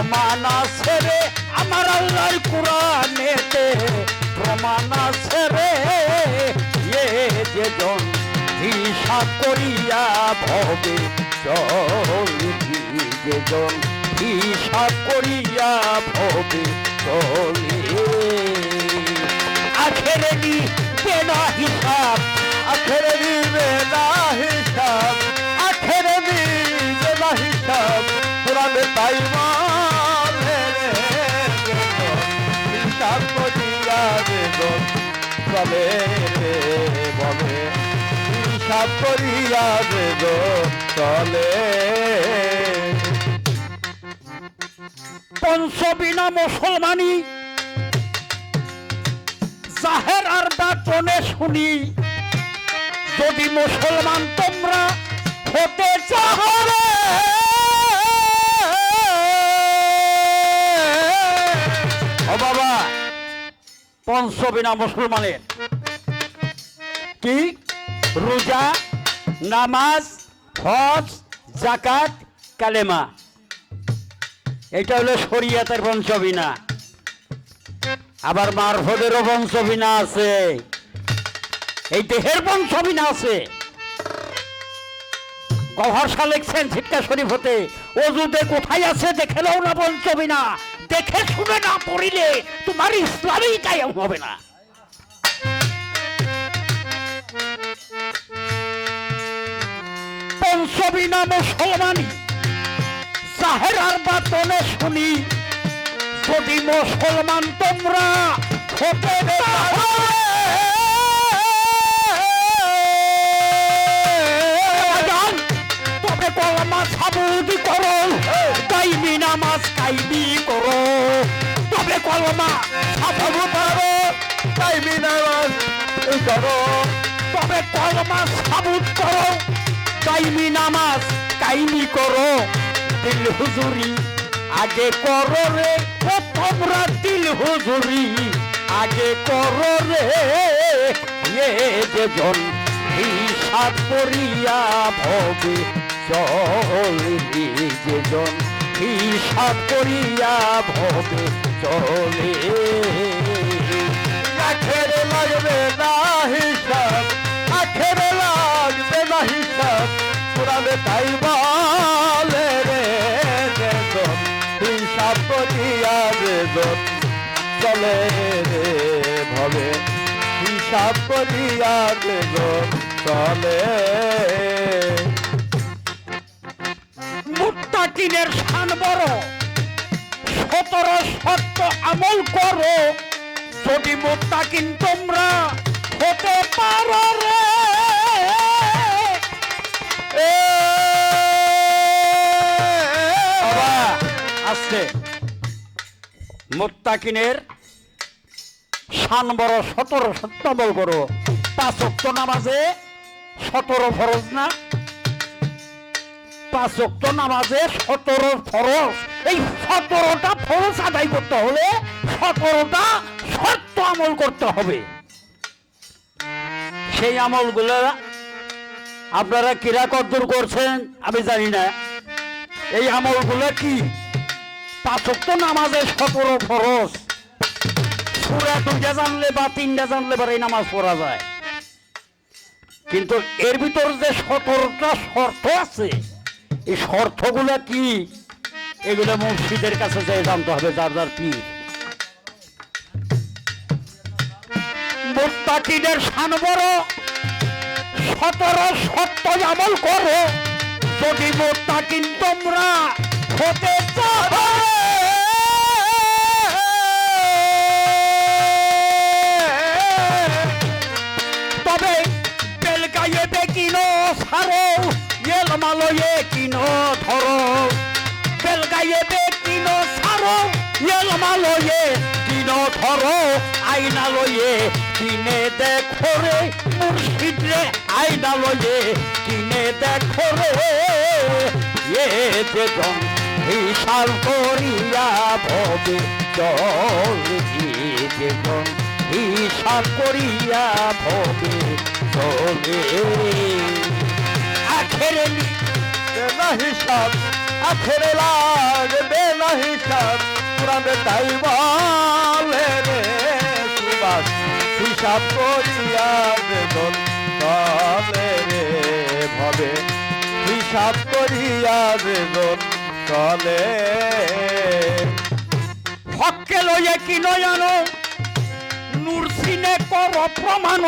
প্রমাণ আছে রে আমার আল্লাহর কোরআনেতে প্রমাণ আছে রে যেজন হিসাব করিয়া ভবে চলি যেজন হিসাব করিয়া ভবে চলি আখেরে দিবে না হিসাব আখেরে দিবে না হিসাব আখেরে দিবে না হিসাব কোরআনে তাই বলে রে হিসাব করিয়া যেজন চলে রে বলে হিসাব করিয়া যেজন চলে পঞ্চবিনা মুসলমানি জাহের আর বাতনে শুনি যদি মুসলমান তোমরা হতে চাও রে ও বাবা পঞ্চবিনা মুসলমানের কি রোজা নামাজ হজ যাকাত কালেমা এটা হলো শরীয়তের পঞ্চবিনা আবার মারফতেরও পঞ্চবিনা আছে এই দেহের পঞ্চবিনা আছে গহর্ষা লিখছেন ছিটকা শরীফ হতে অজুতে কোথায় আছে দেখে নাও না পঞ্চবিনা দেখে শুনে না পড়িলে তোমার ইসলামই কায়েম হবে না পঞ্চবিনা মুসলমানি জাহের আর বাতনে শুনি যদি মুসলমান তোমরা হতে তবে কলমা সাবুদ করো কাইমি নামাজ কাইমি করো তবে কলমা সাবুদ করো কাইমি নামাজ করো তবে কলমা সাবুদ করো কাইমি নামাজ কাইমি করো দিল হুজুরি আগে করো রে ও তোমরা দিল হুজুরি আগে করো রে যেজন হিসাব করিয়া ভবে চলি যেজন হিসাব করিয়া ভবে চলে আখেরে লাগবে না হিসাব আখেরে লাগবে না হিসাব কোরআনে তাই বলে রে যেজন হিসাব করিয়া যেজন চলে রে ভবে হিসাব করিয়া যেজন চলে মুত্তাকিনের শান বড় 17 সত্য আমল করো যদি মুত্তাকিন তোমরা হতে পারো রে আছে মুত্তাকিনের শান বড় 17 সত্য আমল করো 5 ওয়াক্ত নামাজে 17 ফরজ না 5 ওয়াক্ত নামাজে 17 ফরজ এই 17টা ফরজ আদায় করতে হলে 17টা শর্ত আমল করতে হবে সেই আমলগুলো আপনারা কিরা কদ্দুর করছেন আমি জানি না এই আমলগুলো কি 5 ওয়াক্ত নামাজে 17 ফরজ সূরা 2টা জানলে বা 3টা জানলে পরে এই নামাজ পড়া যায় কিন্তু এর ভিতর যে 17টা শর্ত আছে এই শর্তগুলো কি এগুলো মুর্শিদের কাছে যেয়ে জানতে হবে যার যার পীর মুত্তাকিদের শান বড় 17 সত্য আমল করো যদি মুত্তাকিন তোমরা হতে চাও তবে বেলকায়ে বেকিনো ছাড়ো এলমালয়ে কিনো ধরো বেলকায়ে বেকিনো ছাড়ো এলমালয়ে কিনো ধরো আইনালয়ে কিনে দেখো রে মুর্শিদ রে আইনালয়ে কিনে দেখো রে যেজন হিসাব করিয়া ভবে চলি যেজন হিসাব করিয়া ভবে চলে আখেরে না হিসাব আখের লাগবে না হিসাব কোরআনে তাই বলে রে সুবাস হিসাব করিয়া বেদন চলে রে ভবে হিসাব করিয়া বেদন চলে হককে লইয়ে কি নয়ানো নুরসিনে কর প্রমাণ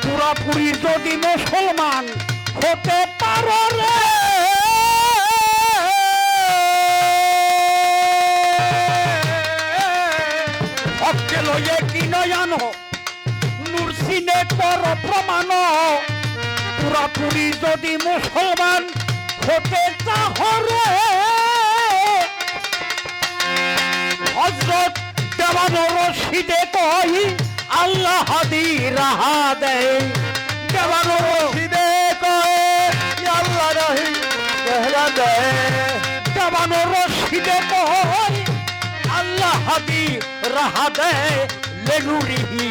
পুরাপুরি যদি মুসলমান হতে পারো রে হককে লইয়ে কি নয়ানো নুরসিনে কর প্রমাণ পুরাপুরি যদি মুসলমান হতে চাও রে হযরত দেওয়ানো রশিদে কই আল্লাহ হাদি রাহা দেয় দেওয়ানো রশিদে কয় আল্লাহ রহি দেহরা দেয় দেওয়ানো রশিদে কই আল্লাহ হাদি রাহা দেয় লেনুরিহি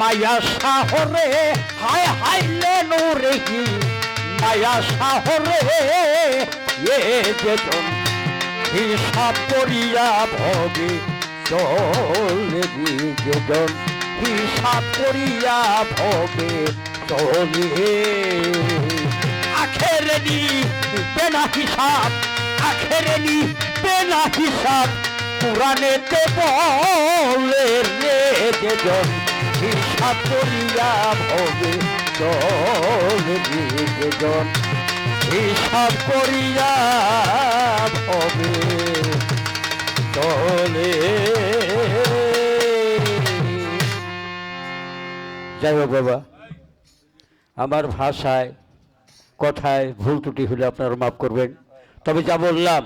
মায়া শাহরে হায় হায় লেনুরিহি মায়া শাহরে এ যেজন হিসাব করিয়া ভবে চলে যেজন হিসাব করিয়া ভবে চলে আখেরে নি বেনা হিসাব আখেরে নি বেনা হিসাব কোরআনেতে বলে রে যেজন হিসাব করিয়া ভবে চলে যেজন হিসাব করিয়া ভবে চলে যাই হোক বাবা আমার ভাষায় কথায় ভুল ত্রুটি হলে আপনারা মাফ করবেন তবে যা বললাম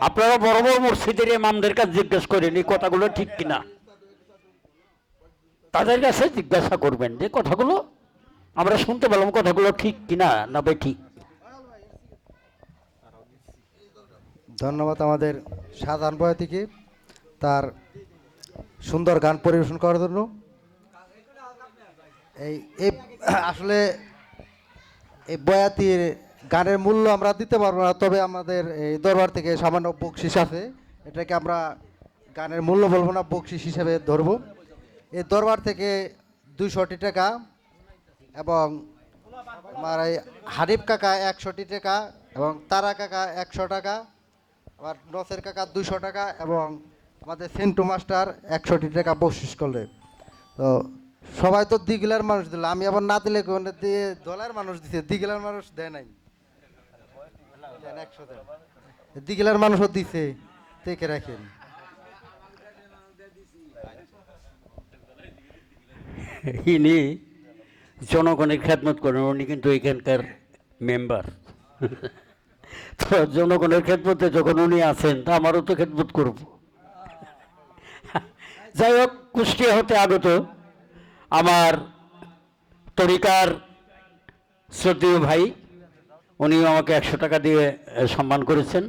আপনারা বড় বড় মসজিদের ইমামদের কাছে জিজ্ঞেস করেন এই কথাগুলো ঠিক কিনা তাদের কাছে জিজ্ঞাসা করবেন যে কথাগুলো আমরা শুনতে পেলাম কথাগুলো ঠিক কিনা না বে ঠিক ধন্যবাদ আমাদের সাধারণ বয়াতিকে তার সুন্দর গান পরিবেশন করার জন্য এই আসলে এই বয়াতির গানের মূল্য আমরা দিতে পারবো না তবে আমাদের এই দরবার থেকে সামান্য বকশিস আছে এটাকে আমরা গানের মূল্য বলবো না বকশিস হিসেবে ধরবো এই দরবার থেকে 200 টাকা এবং আমার এই হারিফ কাকা 100 টাকা এবং তারা কাকা 100 টাকা আবার নসের কাকা 200 টাকা এবং আমাদের সেন্টু মাস্টার 100 টাকা বকশিস করলে তো সবাই তো দিগিলার মানুষ দিল আমি আবার না দিলে কোনে দিয়ে দলের মানুষ দিছে দিগিলার মানুষ দেয় নাই 100 দেন দিগিলার মানুষও দিছে দেখে রাখেন ইনি জনগণের খেদমত করেন উনি কিন্তু এখানকার মেম্বার তো জনগণের খেদমতে যখন উনি আছেন তা আমারও তো খেদমত করব যাই হোক কুষ্টিয়া হতে আগত আমার তরিকার শ্রদ্ধেয় ভাই উনিও আমাকে 100 টাকা দিয়ে সম্মান করেছেন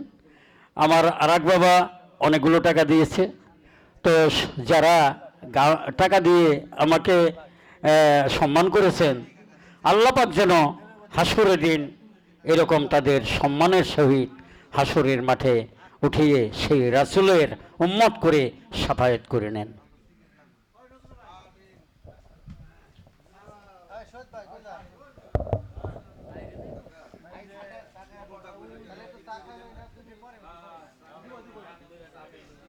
আমার আরেক বাবা অনেকগুলো টাকা দিয়েছে তো যারা টাকা দিয়ে আমাকে সম্মান করেছেন আল্লাহ পাক যেন হাসরের দিন এরকম তাদের সম্মানের সহিত হাসরের মাঠে উঠিয়ে সেই রাসূলের উম্মত করে শাফায়াত করে নেন।